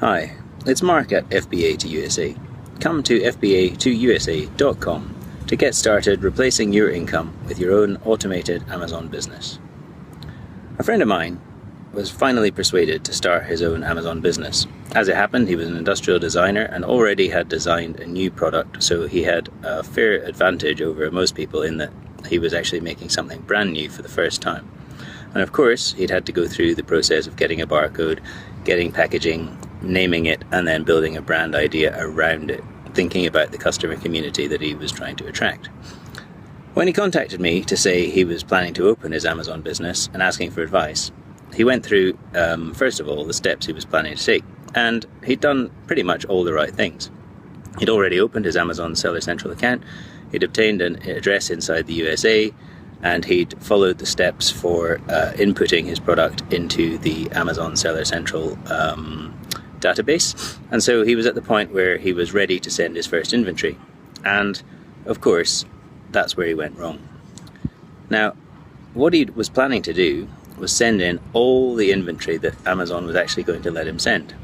Hi, it's Mark at FBA2USA. Come to FBA2USA.com to get started replacing your income with your own automated Amazon business. A friend of mine was finally persuaded to start his own Amazon business. As it happened, he was an industrial designer and already had designed a new product, so he had a fair advantage over most people in that he was actually making something brand new for the first time. And of course, he'd had to go through the process of getting a barcode, getting packaging, naming it, and then building a brand idea around it, thinking about the customer community that he was trying to attract. When he contacted me to say he was planning to open his Amazon business and asking for advice, he went through, first of all, the steps he was planning to take, and he'd done pretty much all the right things. He'd already opened his Amazon Seller Central account, he'd obtained an address inside the USA, and he'd followed the steps for inputting his product into the Amazon Seller Central database. And so he was at the point where he was ready to send his first inventory. And of course, that's where he went wrong. Now, what he was planning to do was send in all the inventory that Amazon was actually going to let him send.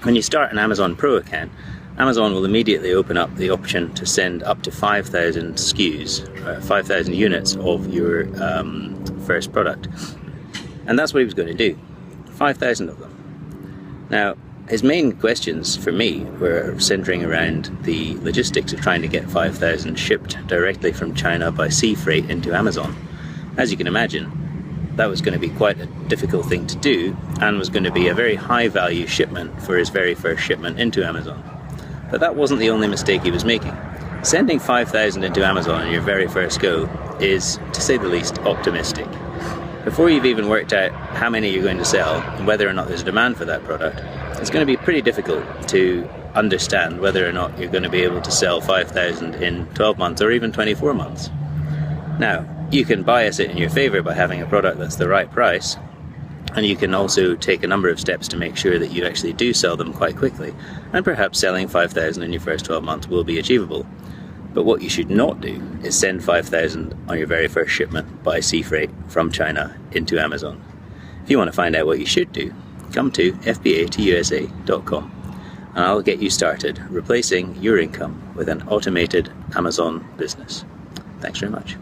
When you start an Amazon Pro account, Amazon will immediately open up the option to send up to 5,000 SKUs, 5,000 units of your first product. And that's what he was going to do, 5,000 of them. Now, his main questions for me were centering around the logistics of trying to get 5,000 shipped directly from China by sea freight into Amazon. As you can imagine, that was going to be quite a difficult thing to do and was going to be a very high value shipment for his very first shipment into Amazon. But that wasn't the only mistake he was making. Sending 5,000 into Amazon on your very first go is, to say the least, optimistic. Before you've even worked out how many you're going to sell and whether or not there's a demand for that product, it's going to be pretty difficult to understand whether or not you're going to be able to sell 5,000 in 12 months or even 24 months. Now, you can bias it in your favor by having a product that's the right price, and you can also take a number of steps to make sure that you actually do sell them quite quickly, and perhaps selling 5,000 in your first 12 months will be achievable. But what you should not do is send 5,000 on your very first shipment by sea freight from China into Amazon. If you want to find out what you should do, come to FBA2USA.com and I'll get you started replacing your income with an automated Amazon business. Thanks very much.